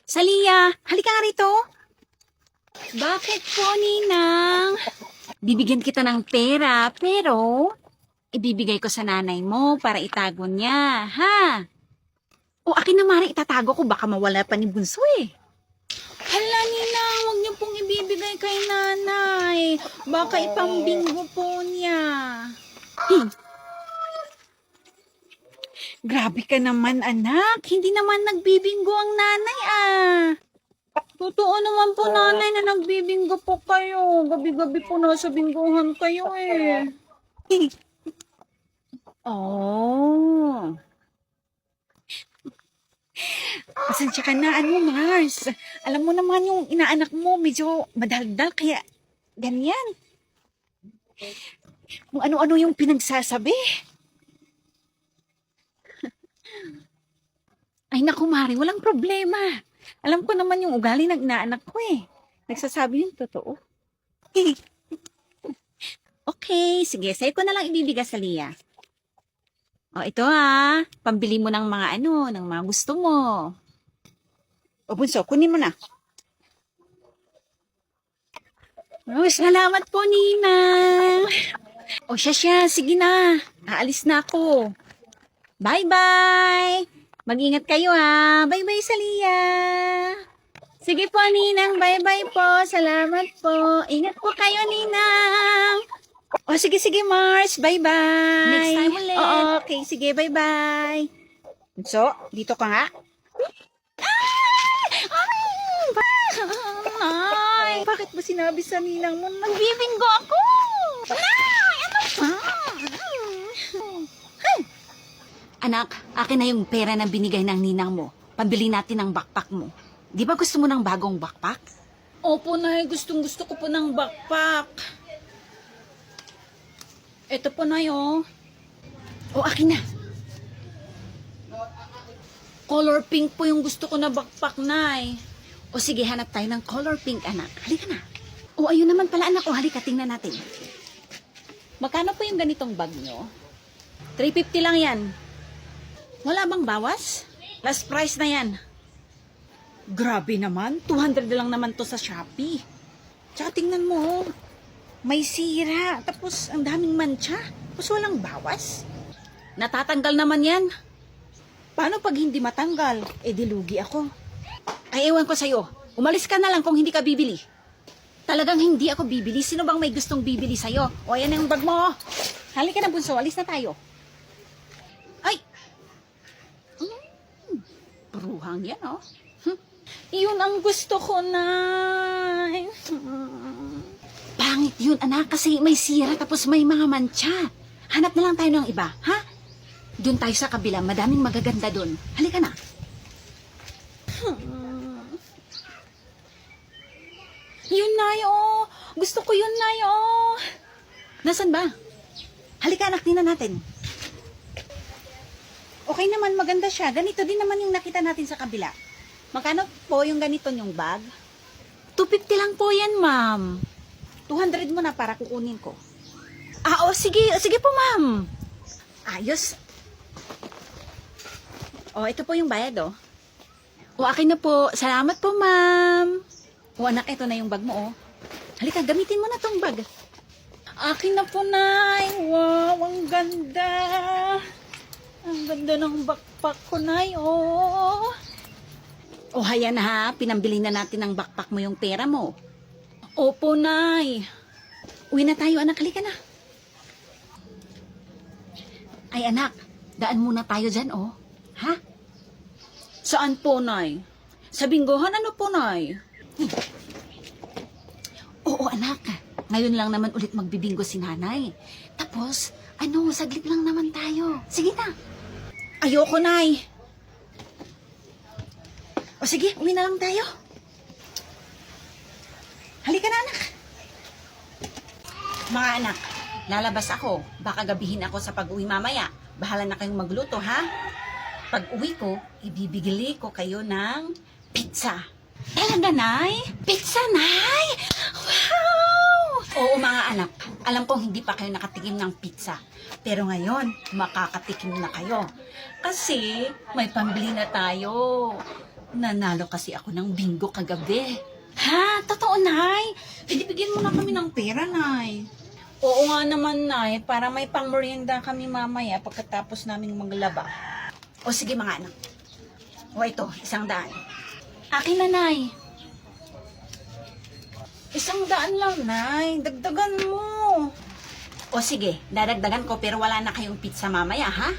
Salia, halika nga rito. Bakit po, Ninang? Bibigyan kita ng pera, pero ibibigay ko sa nanay mo para itago niya, ha? O akin na mara itatago ko, baka mawala pa ni Bunso eh. Hala, Ninang, huwag niyo pong ibibigay kay nanay. Baka ipambinggo po niya. Grabe ka naman, anak. Hindi naman nagbibinggo ang nanay, ah. Totoo naman po, nanay, na nagbibinggo po kayo. Gabi-gabi po nasa bingguhan kayo, eh. Oh. Pasensya ka na, Mars. Alam mo naman yung inaanak mo, medyo madaldal, kaya ganyan. Kung ano-ano yung pinagsasabi. Ay naku, Mari, walang problema. Alam ko naman yung ugali ng inaanak ko eh. Nagsasabi yung totoo. Okay, sige, sa'yo ko na lang ibibigay sa Lia. O, ito ha. Pambili mo ng mga ng mga gusto mo. O, Bunso, kunin mo na. Oh, salamat po, Ninang. O, siya, sige na. Aalis na ako. Bye-bye. Mag-ingat kayo ha. Bye-bye, Salia. Sige po, Ninang. Bye-bye po. Salamat po. Ingat po kayo, Ninang. O, sige, Mars. Bye-bye. Next time ulit. Oo, okay. Sige, bye-bye. So, dito ka nga. Ay, bakit mo sinabi sa Ninang mo? Nagbibinggo ako. Nay, ano pa? Anak, akin na yung pera na binigay ng ninang mo. Pambili natin ng backpack mo. Di ba gusto mo ng bagong backpack? Opo, Nay. Gustong-gusto ko po ng backpack. Ito po, Nay, oh. O, akin na. Color pink po yung gusto ko na backpack, Nay. O, sige, hanap tayo ng color pink, anak. Halika na. O, ayun naman pala, anak. O, halika, tingnan natin. Magkano po yung ganitong bag nyo? 350 lang yan. Wala bang bawas? Last price na yan. Grabe naman. 200 lang naman to sa Shopee. Tsaka tingnan mo, may sira. Tapos ang daming mancha. Tapos walang bawas. Natatanggal naman yan. Paano pag hindi matanggal? Eh dilugi ako. Ay ewan ko sa'yo. Umalis ka na lang kung hindi ka bibili. Talagang hindi ako bibili. Sino bang may gustong bibili sa'yo? O ayan yung bag mo. Halika na, Bunso. Alis na tayo. Ay! Bruhang yan, oh. Yun ang gusto ko, Nay. Pangit yun, anak, kasi may sira tapos may mga mancha. Hanap na lang tayo ng iba, ha? Doon tayo sa kabila, madaming magaganda doon. Halika na. Yun, Nay, oh. Gusto ko yun, Nay, oh. Nasaan ba? Halika, anak, tingnan natin. Okay naman, maganda siya. Ganito din naman yung nakita natin sa kabila. Magkano po yung ganito yung bag? 250 lang po yan, ma'am. 200 mo na para kukunin ko. Ah, o sige. Sige po, ma'am. Ayos. O, ito po yung bayad, oh. O, akin na po. Salamat po, ma'am. O, anak, ito na yung bag mo, oh. Halika, gamitin mo na tong bag. Akin na po, Nay. Wow, ang ganda. Ang ganda ng backpack ko, Nay, oh. O, hayan ha, pinambili na natin ng backpack mo yung pera mo. Opo, Nay. Uwi na tayo, anak, halika na. Ay, anak, daan muna tayo dyan, oh. Ha? Saan po, Nay? Sa binggohan, ano po, Nay? Oo, anak. Ngayon lang naman ulit magbibinggo si nanay. Tapos, saglit lang naman tayo. Sige na. Ayoko, Nay. O sige, uwi na lang tayo. Halika na, anak. Mga anak, lalabas ako. Baka gabihin ako sa pag-uwi mamaya. Bahala na kayong magluto, ha? Pag uwi ko, ibibigili ko kayo ng pizza. Talaga, Nay? Pizza, Nay? Wow! Oo, mga anak. Alam kong hindi pa kayo nakatikim ng pizza. Pero ngayon, makakatikim na kayo. Kasi may pambili na tayo. Nanalo kasi ako ng bingo kagabi. Ha? Totoo, Nay? Bigyan mo na kami ng pera, Nay. Oo nga naman, Nay. Para may pangmerienda kami mamaya pagkatapos naming maglaba. O sige, mga anak. O ito, 100. Akin na, Nay. 100 lang, Nay. Dagdagan mo. O sige, dadagdagan ko pero wala na kayong pizza mamaya, ha?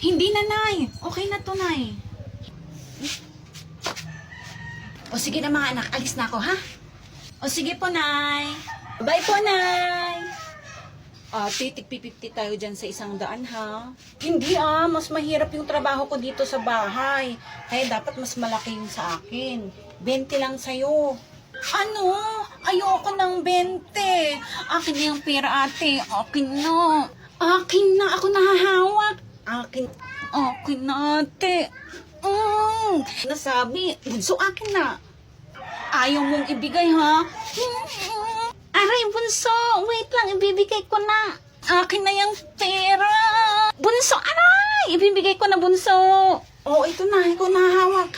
Hindi na, Nay. Okay na to, Nay. O sige na mga anak, alis na ako, ha? O sige po, Nay. Bye po, Nay. Tig 50 tayo dyan sa 100, ha? Hindi, mas mahirap yung trabaho ko dito sa bahay. Kaya dapat mas malaki yung sa akin. 20 lang sa'yo. Ano? Ayoko ng 20. Akin na yung pera, ate. Akin na. Akin na. Ako nahahawak. Akin na, ate. Nasabi, bunso, akin na. Ayaw mong ibigay, ha? Aray, bunso, wait lang, ibibigay ko na. Akin na yung pera. Bunso, aray, ibibigay ko na, bunso. Ito na, ikaw nahahawak.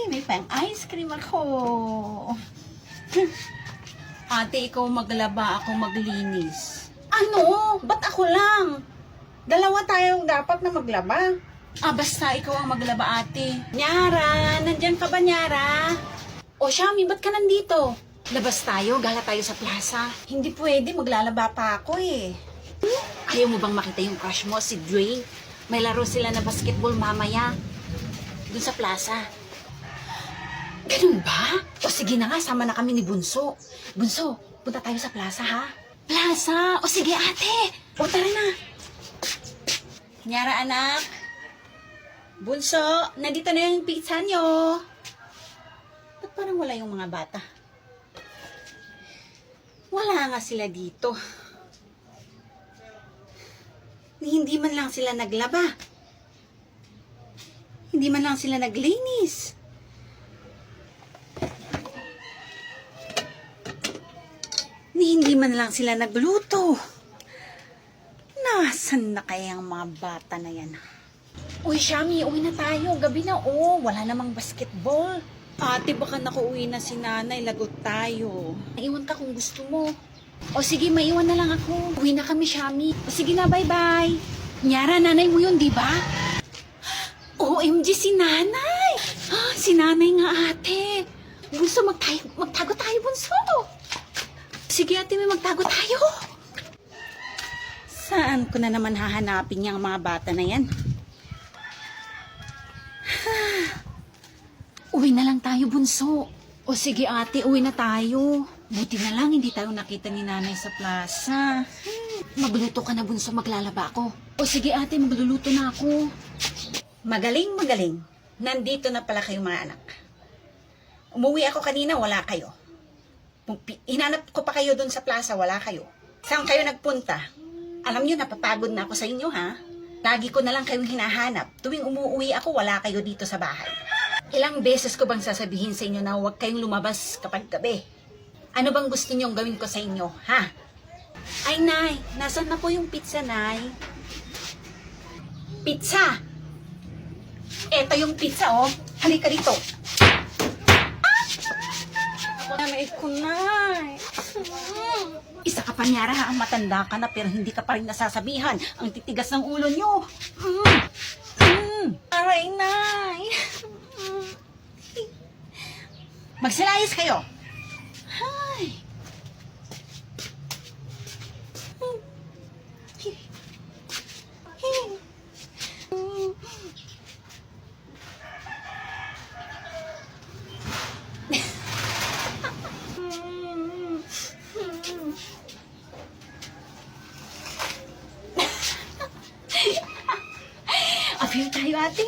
May pang ice cream ako. Ate, ikaw maglaba, ako maglinis. Ano? Ba't ako lang? Dalawa tayong dapat na maglaba. Basta ikaw ang maglaba, ate. Nyara, nandyan ka ba, Nyara? O, Shami, ba't ka nandito? Labas tayo, gala tayo sa plaza. Hindi pwede, maglalaba pa ako eh. Ayaw mo bang makita yung crush mo, si Dre? May laro sila na basketball mamaya. Dun sa plaza. Ganun ba? O sige na nga, sama na kami ni Bunso. Bunso, punta tayo sa plaza, ha? Plaza? O sige, ate. O, tara na. Nyara, anak. Bunso, nandito na yung pizza nyo. Ba't parang wala yung mga bata? Wala nga sila dito. Hindi man lang sila naglaba. Hindi man lang sila naglinis. Hindi man lang sila nagluto. Nasaan na kaya ang mga bata na yan? Uy, Shami, uwi na tayo. Gabi na, wala namang basketball. Ate, baka nakauwi na si nanay. Lagot tayo. Naiwan ka kung gusto mo. O sige, maiwan na lang ako. Uwi na kami, Shami. O sige na, bye-bye. Nyara, nanay mo yun, di ba? OMG, si nanay. Si nanay nga, ate. Bunso, magtago tayo, Bunso. Sige, ate, may magtago tayo. Saan ko na naman hahanapin yung mga bata na yan? Uwi na lang tayo, Bunso. O sige, ate, uwi na tayo. Buti na lang, hindi tayo nakita ni nanay sa plaza. Magluto ka na, Bunso, maglalaba ako. O sige, ate, magluluto na ako. Magaling, magaling. Nandito na pala kayo, mga anak. Umuwi ako kanina, wala kayo. Hinanap ko pa kayo dun sa plaza, wala kayo. Saan kayo nagpunta? Alam niyo, napapagod na ako sa inyo, ha? Lagi ko na lang kayong hinahanap. Tuwing umuwi ako, wala kayo dito sa bahay. Ilang beses ko bang sasabihin sa inyo na huwag kayong lumabas kapag gabi? Ano bang gusto niyong gawin ko sa inyo, ha? Ay, Nay, nasan na po yung pizza, Nay? Pizza! Eto yung pizza, oh. Halika dito. Nanay ko, Nay. Isa ka pa, Nyara, ha? Matanda ka na pero hindi ka pa rin nasasabihan. Ang titigas ng ulo niyo. Aray, Nay. Magsilayas kayo. Hay. Appear tayo, ate.